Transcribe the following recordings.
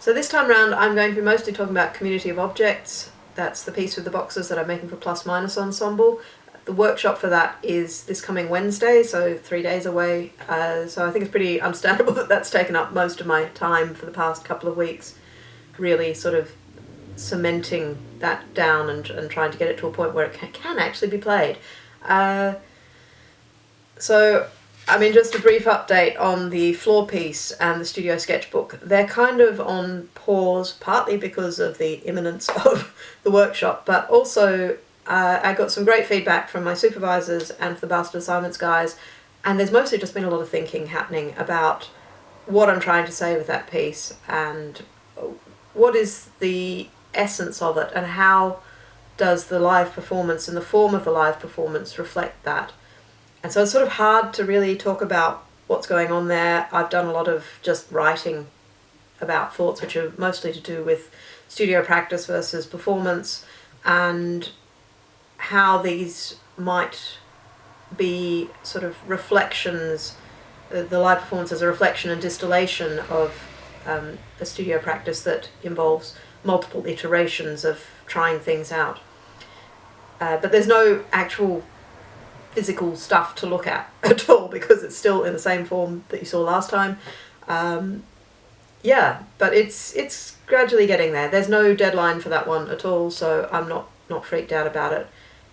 So this time round I'm going to be mostly talking about Community of Objects. That's the piece with the boxes that I'm making for Plus-Minus Ensemble. The workshop for that is this coming Wednesday, so 3 days away. So I think it's pretty understandable that that's taken up most of my time for the past couple of weeks, really sort of cementing that down and trying to get it to a point where it can actually be played. So, I mean, just a brief update on the floor piece and the studio sketchbook. They're kind of on pause, partly because of the imminence of the workshop, but also I got some great feedback from my supervisors and the Bastard Assignments guys, and there's mostly just been a lot of thinking happening about what I'm trying to say with that piece and what is the essence of it and how does the live performance and the form of the live performance reflect that. And so it's sort of hard to really talk about what's going on there. I've done a lot of just writing about thoughts which are mostly to do with studio practice versus performance and how these might be sort of reflections, the live performance as a reflection and distillation of a studio practice that involves multiple iterations of trying things out. But there's no actual physical stuff to look at all because it's still in the same form that you saw last time. Yeah, but it's gradually getting there. There's no deadline for that one at all, so I'm not freaked out about it.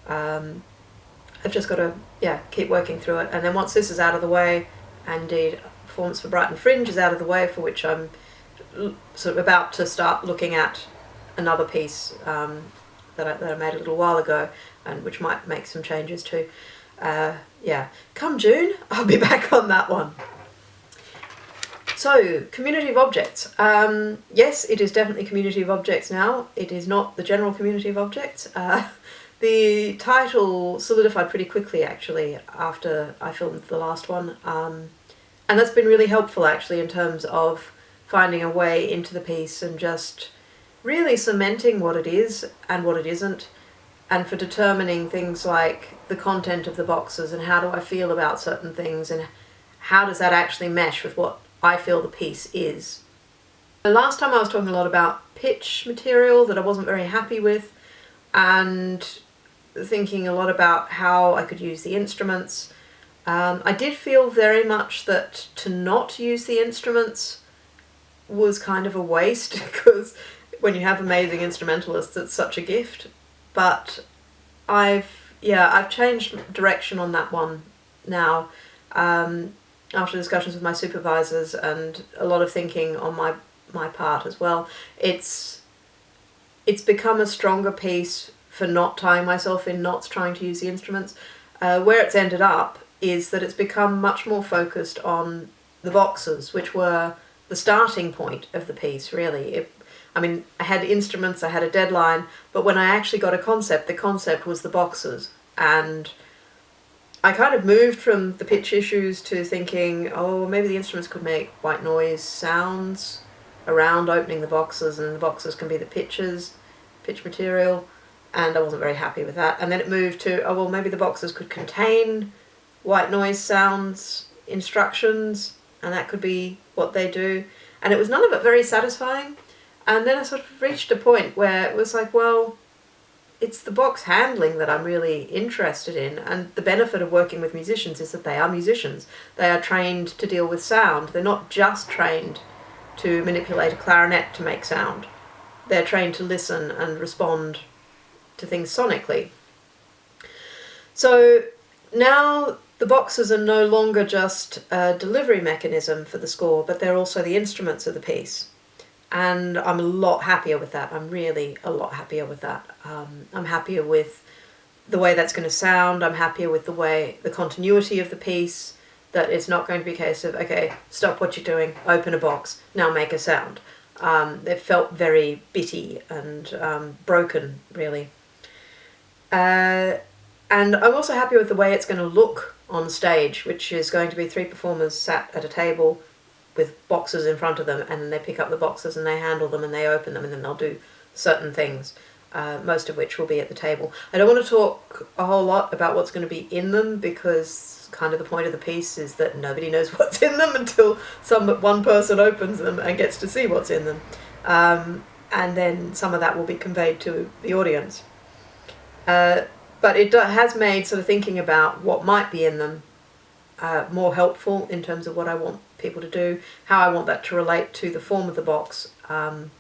I've just got to keep working through it, and then once this is out of the way, and indeed performance for Brighton Fringe is out of the way, for which I'm sort of about to start looking at another piece that I made a little while ago, and which might make some changes too. Come June, I'll be back on that one. So, Community of Objects. Yes, it is definitely Community of Objects now. It is not the general Community of Objects. The title solidified pretty quickly, actually, after I filmed the last one. And that's been really helpful, actually, in terms of finding a way into the piece and just really cementing what it is and what it isn't, and for determining things like the content of the boxes and how do I feel about certain things and how does that actually mesh with what I feel the piece is. The last time I was talking a lot about pitch material that I wasn't very happy with and thinking a lot about how I could use the instruments. I did feel very much that to not use the instruments was kind of a waste because when you have amazing instrumentalists it's such a gift. But I've changed direction on that one now after discussions with my supervisors and a lot of thinking on my part as well. It's become a stronger piece for not tying myself in knots trying to use the instruments. Where it's ended up is that it's become much more focused on the boxes, which were the starting point of the piece, really. I had instruments, I had a deadline, but when I actually got a concept, the concept was the boxes. And I kind of moved from the pitch issues to thinking, oh, maybe the instruments could make white noise sounds around opening the boxes, and the boxes can be the pitch material, and I wasn't very happy with that. And then it moved to, oh, well, maybe the boxes could contain white noise sounds, instructions, and that could be what they do. And it was none of it very satisfying. And then I sort of reached a point where it was like, well, it's the box handling that I'm really interested in, and the benefit of working with musicians is that they are musicians. They are trained to deal with sound. They're not just trained to manipulate a clarinet to make sound. They're trained to listen and respond to things sonically. So now the boxes are no longer just a delivery mechanism for the score, but they're also the instruments of the piece. And I'm a lot happier with that. I'm really a lot happier with that. I'm happier with the way that's going to sound. I'm happier with the continuity of the piece, that it's not going to be a case of, okay, stop what you're doing, open a box, now make a sound. It felt very bitty and broken, really. And I'm also happy with the way it's going to look on stage, which is going to be 3 performers sat at a table with boxes in front of them, and then they pick up the boxes and they handle them and they open them, and then they'll do certain things, most of which will be at the table. I don't want to talk a whole lot about what's going to be in them because kind of the point of the piece is that nobody knows what's in them until one person opens them and gets to see what's in them. and then some of that will be conveyed to the audience. But it has made sort of thinking about what might be in them more helpful in terms of what I want people to do, how I want that to relate to the form of the box, and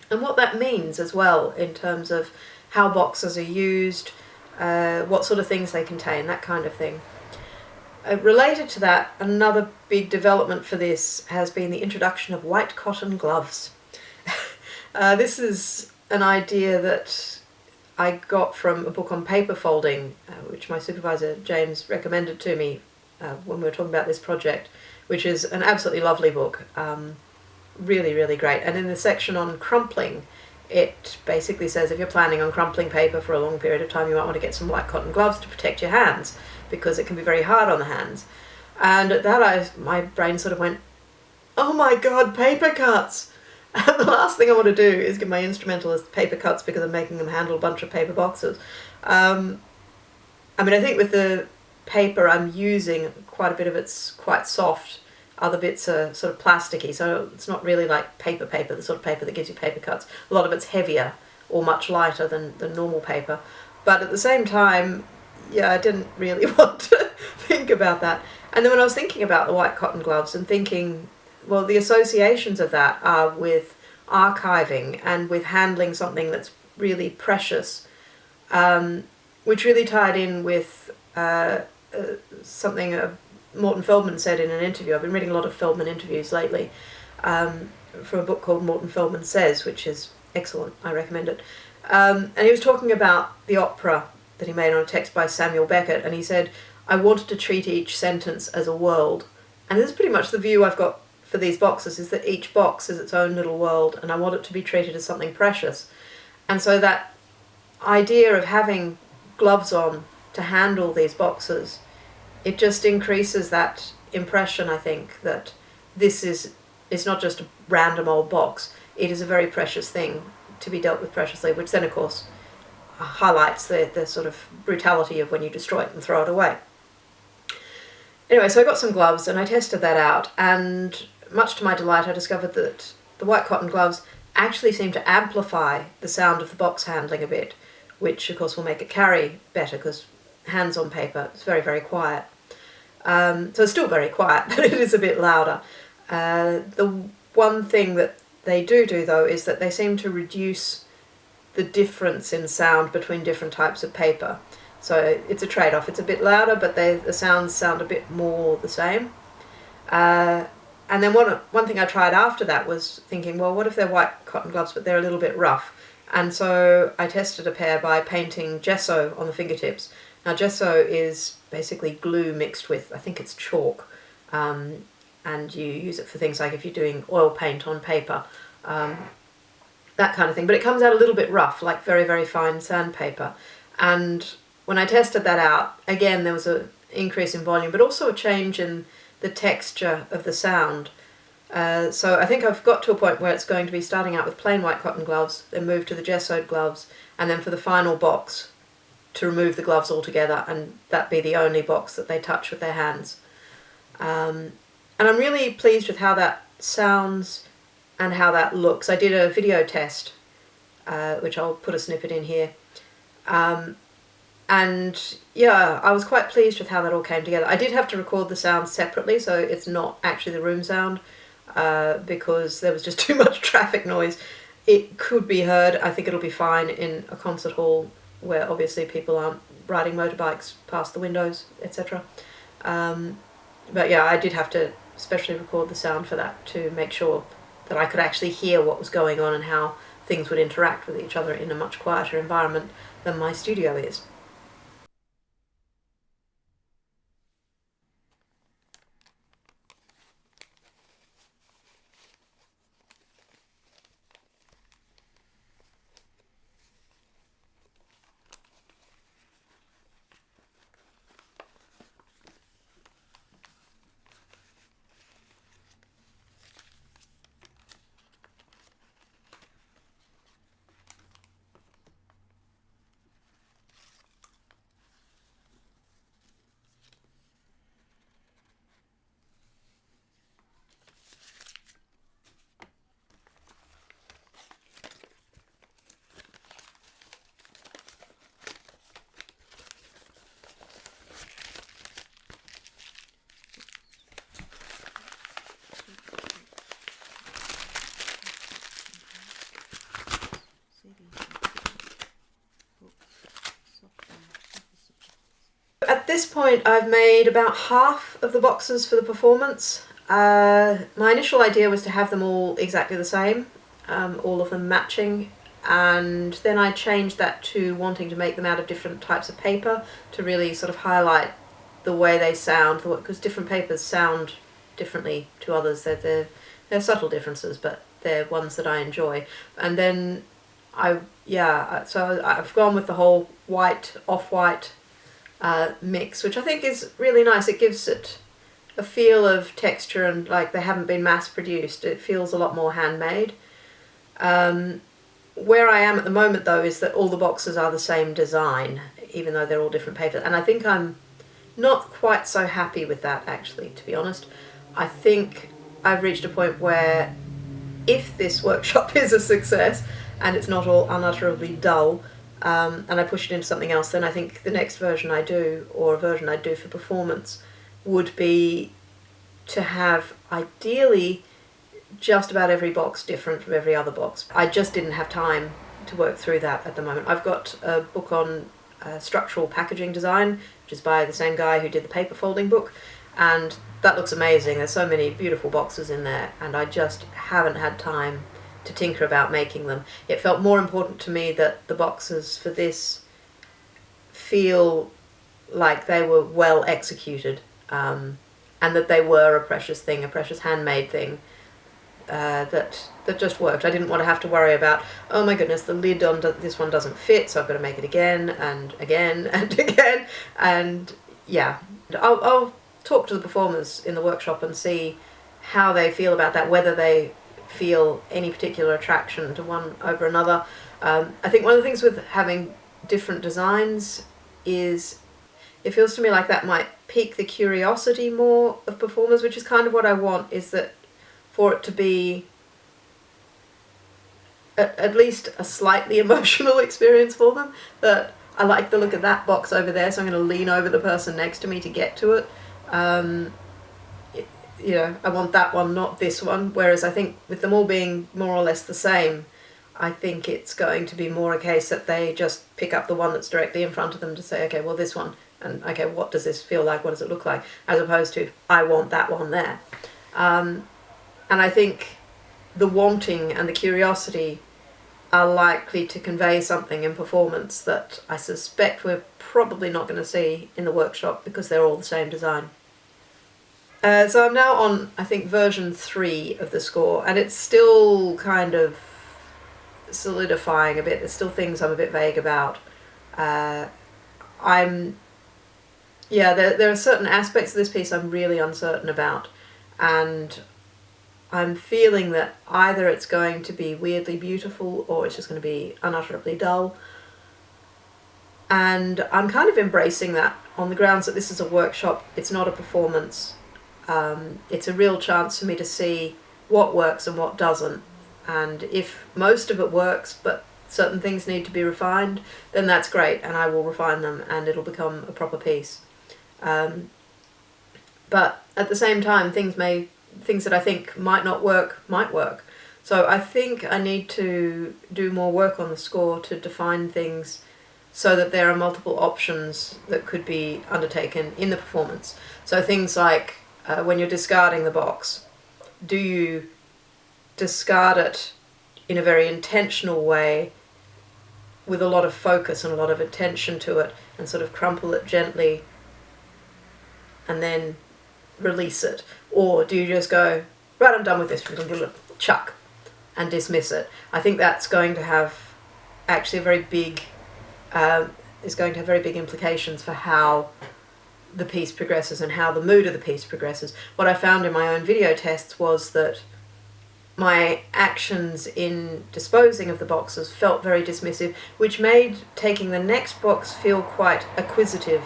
what that means as well in terms of how boxes are used, what sort of things they contain, that kind of thing. Related to that, another big development for this has been the introduction of white cotton gloves. This is an idea that I got from a book on paper folding, which my supervisor James recommended to me when we were talking about this project, which is an absolutely lovely book, really, really great. And in the section on crumpling, it basically says if you're planning on crumpling paper for a long period of time, you might want to get some white cotton gloves to protect your hands, because it can be very hard on the hands. And at that, my brain sort of went, oh my god, paper cuts! And the last thing I want to do is give my instrumentalist paper cuts because I'm making them handle a bunch of paper boxes. I mean, I think with the paper I'm using, quite a bit of it's quite soft. Other bits are sort of plasticky, so it's not really like paper, the sort of paper that gives you paper cuts. A lot of it's heavier or much lighter than normal paper. But at the same time, yeah, I didn't really want to think about that. And then when I was thinking about the white cotton gloves and thinking, well, the associations of that are with archiving and with handling something that's really precious, which really tied in with something Morton Feldman said in an interview. I've been reading a lot of Feldman interviews lately, from a book called Morton Feldman Says, which is excellent. I recommend it. And he was talking about the opera that he made on a text by Samuel Beckett, and he said, I wanted to treat each sentence as a world. And this is pretty much the view I've got for these boxes, is that each box is its own little world, and I want it to be treated as something precious. And so that idea of having gloves on to handle these boxes, it just increases that impression, I think, that this is not just a random old box. It is a very precious thing to be dealt with preciously, which then, of course, highlights the sort of brutality of when you destroy it and throw it away. Anyway, so I got some gloves and I tested that out, and much to my delight I discovered that the white cotton gloves actually seem to amplify the sound of the box handling a bit, which of course will make it carry better, because hands on paper is very, very quiet. So it's still very quiet, but it is a bit louder. The one thing that they do though is that they seem to reduce the difference in sound between different types of paper. So it's a trade-off. It's a bit louder, but the sounds sound a bit more the same. And then one thing I tried after that was thinking, well, what if they're white cotton gloves, but they're a little bit rough? And so I tested a pair by painting gesso on the fingertips. Now, gesso is basically glue mixed with, I think it's chalk, and you use it for things like if you're doing oil paint on paper, that kind of thing. But it comes out a little bit rough, like very, very fine sandpaper. And when I tested that out, again, there was an increase in volume, but also a change in the texture of the sound. So I think I've got to a point where it's going to be starting out with plain white cotton gloves, then move to the gessoed gloves, and then for the final box to remove the gloves altogether, and that be the only box that they touch with their hands. And I'm really pleased with how that sounds and how that looks. I did a video test, which I'll put a snippet in here. And yeah, I was quite pleased with how that all came together. I did have to record the sound separately, so it's not actually the room sound, because there was just too much traffic noise. It could be heard. I think it'll be fine in a concert hall where obviously people aren't riding motorbikes past the windows, etc. But yeah, I did have to specially record the sound for that to make sure that I could actually hear what was going on and how things would interact with each other in a much quieter environment than my studio is. this point I've made about half of the boxes for the performance. My initial idea was to have them all exactly the same, all of them matching, and then I changed that to wanting to make them out of different types of paper to really sort of highlight the way they sound, because different papers sound differently to others. They're subtle differences, but they're ones that I enjoy. And then so I've gone with the whole white, off-white mix, which I think is really nice. It gives it a feel of texture and like they haven't been mass-produced. It feels a lot more handmade. Where I am at the moment, though, is that all the boxes are the same design, even though they're all different papers. And I think I'm not quite so happy with that, actually, to be honest. I think I've reached a point where if this workshop is a success and it's not all unutterably dull, and I push it into something else, then I think the next version I do, or a version I do for performance, would be to have, ideally, just about every box different from every other box. I just didn't have time to work through that at the moment. I've got a book on structural packaging design, which is by the same guy who did the paper folding book, and that looks amazing. There's so many beautiful boxes in there, and I just haven't had time to tinker about making them. It felt more important to me that the boxes for this feel like they were well executed, and that they were a precious thing, a precious handmade thing, that just worked. I didn't want to have to worry about, oh my goodness, the lid on this one doesn't fit, so I've got to make it again and again and again. And yeah, I'll talk to the performers in the workshop and see how they feel about that, whether they feel any particular attraction to one over another. I think one of the things with having different designs is it feels to me like that might pique the curiosity more of performers, which is kind of what I want, is that for it to be at least a slightly emotional experience for them, that I like the look of that box over there, so I'm going to lean over the person next to me to get to it. You know, I want that one, not this one, whereas I think with them all being more or less the same, I think it's going to be more a case that they just pick up the one that's directly in front of them to say, okay, well, this one, and okay, what does this feel like, what does it look like, as opposed to, I want that one there. And I think the wanting and the curiosity are likely to convey something in performance that I suspect we're probably not going to see in the workshop because they're all the same design. So I'm now on, I think, version 3 of the score, and it's still kind of solidifying a bit. There's still things I'm a bit vague about. There are certain aspects of this piece I'm really uncertain about, and I'm feeling that either it's going to be weirdly beautiful or it's just going to be unutterably dull. And I'm kind of embracing that on the grounds that this is a workshop, it's not a performance. It's a real chance for me to see what works and what doesn't. And if most of it works, but certain things need to be refined, then that's great, and I will refine them and it'll become a proper piece. But at the same time, things that I think might not work, might work. So I think I need to do more work on the score to define things so that there are multiple options that could be undertaken in the performance. So things like when you're discarding the box, do you discard it in a very intentional way with a lot of focus and a lot of attention to it and sort of crumple it gently and then release it? Or do you just go, right, I'm done with this, chuck, and dismiss it? I think that's going to have actually very big implications for how the piece progresses and how the mood of the piece progresses. What I found in my own video tests was that my actions in disposing of the boxes felt very dismissive, which made taking the next box feel quite acquisitive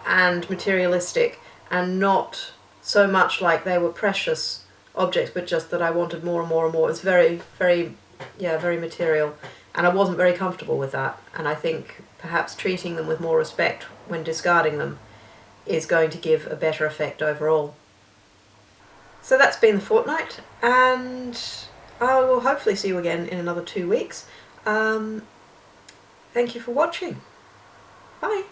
and materialistic, and not so much like they were precious objects, but just that I wanted more and more and more. It was very, very, very material, and I wasn't very comfortable with that. And I think perhaps treating them with more respect when discarding them is going to give a better effect overall. So that's been the fortnight, and I will hopefully see you again in another 2 weeks. Thank you for watching. Bye.